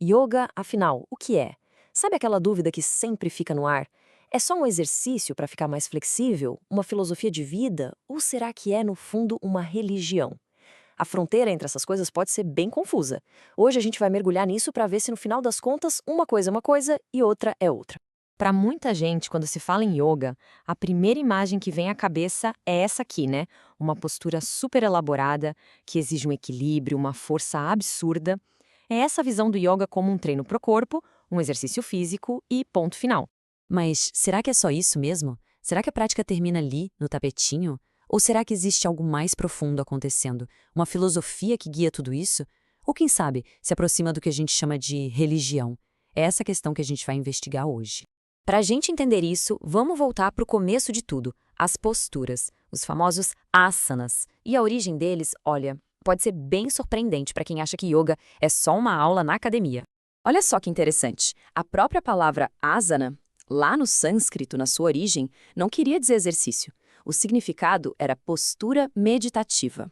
Yoga, afinal, o que é? Sabe aquela dúvida que sempre fica no ar? É só um exercício para ficar mais flexível? Uma filosofia de vida? Ou será que é, no fundo, uma religião? A fronteira entre essas coisas pode ser bem confusa. Hoje a gente vai mergulhar nisso para ver se, no final das contas, uma coisa e outra é outra. Para muita gente, quando se fala em yoga, a primeira imagem que vem à cabeça é essa aqui, né? Uma postura super elaborada, que exige um equilíbrio, uma força absurda. É essa visão do yoga como um treino para o corpo, um exercício físico e ponto final. Mas será que é só isso mesmo? Será que a prática termina ali, no tapetinho? Ou será que existe algo mais profundo acontecendo? Uma filosofia que guia tudo isso? Ou quem sabe, se aproxima do que a gente chama de religião? É essa questão que a gente vai investigar hoje. Para a gente entender isso, vamos voltar para o começo de tudo, as posturas, os famosos asanas. E a origem deles, olha, pode ser bem surpreendente para quem acha que yoga é só uma aula na academia. Olha só que interessante, a própria palavra asana, lá no sânscrito, na sua origem, não queria dizer exercício. O significado era postura meditativa.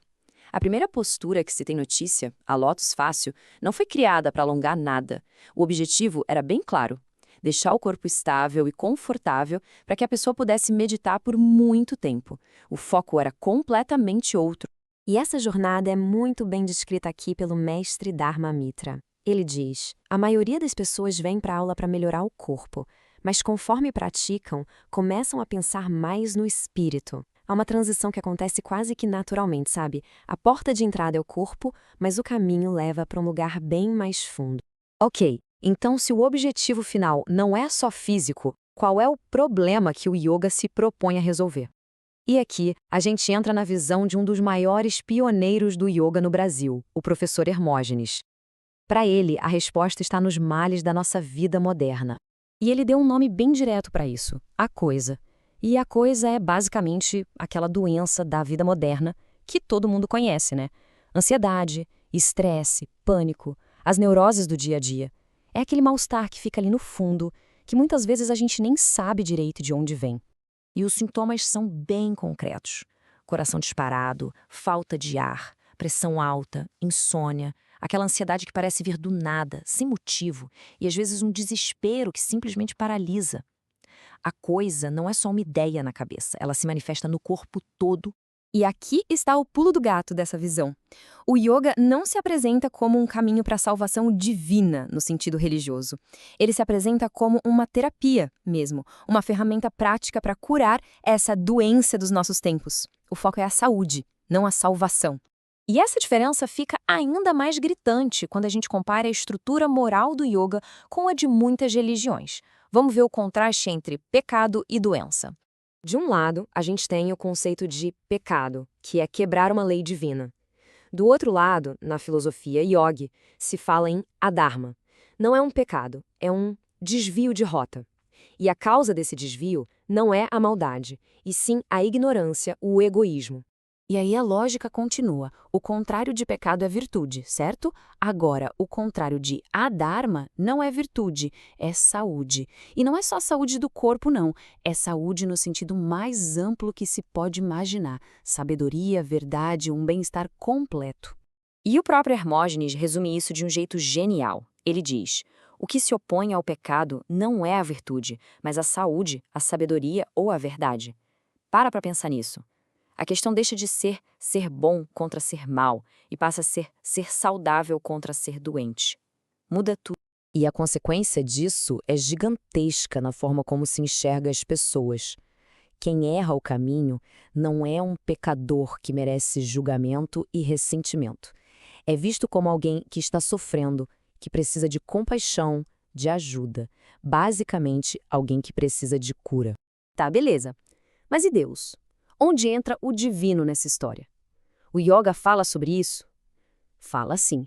A primeira postura que se tem notícia, a lótus fácil, não foi criada para alongar nada. O objetivo era bem claro: deixar o corpo estável e confortável para que a pessoa pudesse meditar por muito tempo. O foco era completamente outro. E essa jornada é muito bem descrita aqui pelo mestre Dharma Mitra. Ele diz: a maioria das pessoas vem para a aula para melhorar o corpo, mas conforme praticam, começam a pensar mais no espírito. Há uma transição que acontece quase que naturalmente, sabe? A porta de entrada é o corpo, mas o caminho leva para um lugar bem mais fundo. Ok, então se o objetivo final não é só físico, qual é o problema que o yoga se propõe a resolver? E aqui, a gente entra na visão de um dos maiores pioneiros do yoga no Brasil, o professor Hermógenes. Para ele, a resposta está nos males da nossa vida moderna. E ele deu um nome bem direto para isso: a coisa. E a coisa é basicamente aquela doença da vida moderna que todo mundo conhece, né? Ansiedade, estresse, pânico, as neuroses do dia a dia. É aquele mal-estar que fica ali no fundo, que muitas vezes a gente nem sabe direito de onde vem. E os sintomas são bem concretos: coração disparado, falta de ar, pressão alta, insônia, aquela ansiedade que parece vir do nada, sem motivo, e às vezes um desespero que simplesmente paralisa. A coisa não é só uma ideia na cabeça, ela se manifesta no corpo todo. E aqui está o pulo do gato dessa visão. O yoga não se apresenta como um caminho para a salvação divina, no sentido religioso. Ele se apresenta como uma terapia mesmo, uma ferramenta prática para curar essa doença dos nossos tempos. O foco é a saúde, não a salvação. E essa diferença fica ainda mais gritante quando a gente compara a estrutura moral do yoga com a de muitas religiões. Vamos ver o contraste entre pecado e doença. De um lado, a gente tem o conceito de pecado, que é quebrar uma lei divina. Do outro lado, na filosofia yogi, se fala em adharma. Não é um pecado, é um desvio de rota. E a causa desse desvio não é a maldade, e sim a ignorância, o egoísmo. E aí a lógica continua. O contrário de pecado é virtude, certo? Agora, o contrário de adharma não é virtude, é saúde. E não é só saúde do corpo, não. É saúde no sentido mais amplo que se pode imaginar. Sabedoria, verdade, um bem-estar completo. E o próprio Hermógenes resume isso de um jeito genial. Ele diz: o que se opõe ao pecado não é a virtude, mas a saúde, a sabedoria ou a verdade. Para pensar nisso. A questão deixa de ser bom contra ser mal e passa a ser saudável contra ser doente. Muda tudo. E a consequência disso é gigantesca na forma como se enxerga as pessoas. Quem erra o caminho não é um pecador que merece julgamento e ressentimento. É visto como alguém que está sofrendo, que precisa de compaixão, de ajuda. Basicamente, alguém que precisa de cura. Tá, beleza. Mas e Deus? Onde entra o divino nessa história? O yoga fala sobre isso? Fala sim.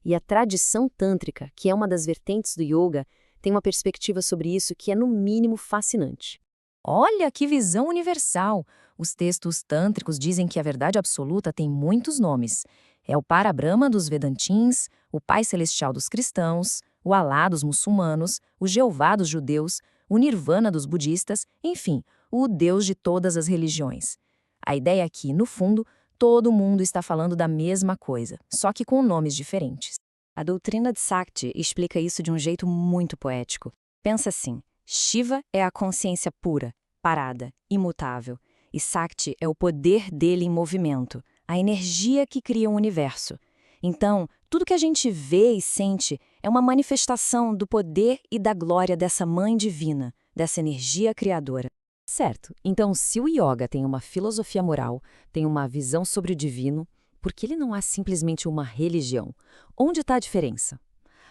E a tradição tântrica, que é uma das vertentes do yoga, tem uma perspectiva sobre isso que é no mínimo fascinante. Olha que visão universal! Os textos tântricos dizem que a verdade absoluta tem muitos nomes. É o Parabrahma dos Vedantins, o Pai Celestial dos cristãos, o Alá dos muçulmanos, o Jeová dos judeus, o Nirvana dos budistas, enfim, o Deus de todas as religiões. A ideia é que, no fundo, todo mundo está falando da mesma coisa, só que com nomes diferentes. A doutrina de Sakti explica isso de um jeito muito poético. Pensa assim: Shiva é a consciência pura, parada, imutável, e Sakti é o poder dele em movimento, a energia que cria o universo. Então, tudo que a gente vê e sente é uma manifestação do poder e da glória dessa mãe divina, dessa energia criadora. Certo. Então, se o yoga tem uma filosofia moral, tem uma visão sobre o divino, por que ele não é simplesmente uma religião? Onde está a diferença?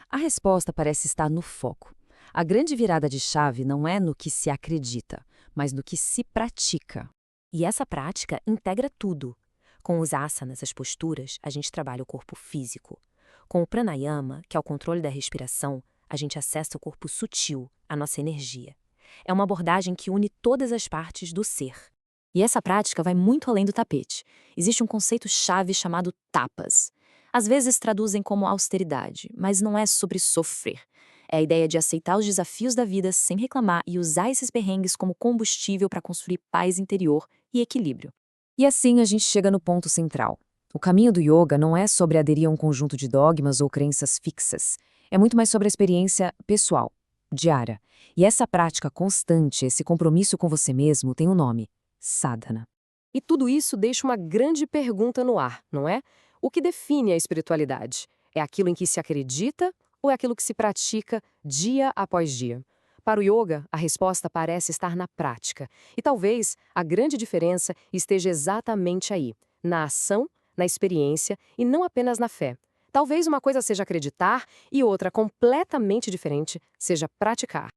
A resposta parece estar no foco. A grande virada de chave não é no que se acredita, mas no que se pratica. E essa prática integra tudo. Com os asanas, as posturas, a gente trabalha o corpo físico. Com o pranayama, que é o controle da respiração, a gente acessa o corpo sutil, a nossa energia. É uma abordagem que une todas as partes do ser. E essa prática vai muito além do tapete. Existe um conceito-chave chamado tapas. Às vezes traduzem como austeridade, mas não é sobre sofrer. É a ideia de aceitar os desafios da vida sem reclamar e usar esses perrengues como combustível para construir paz interior e equilíbrio. E assim a gente chega no ponto central. O caminho do yoga não é sobre aderir a um conjunto de dogmas ou crenças fixas. É muito mais sobre a experiência pessoal, diária. E essa prática constante, esse compromisso com você mesmo, tem um nome: sadhana. E tudo isso deixa uma grande pergunta no ar, não é? O que define a espiritualidade? É aquilo em que se acredita ou é aquilo que se pratica dia após dia? Para o yoga, a resposta parece estar na prática. E talvez a grande diferença esteja exatamente aí, na ação, na experiência e não apenas na fé. Talvez uma coisa seja acreditar e outra completamente diferente seja praticar.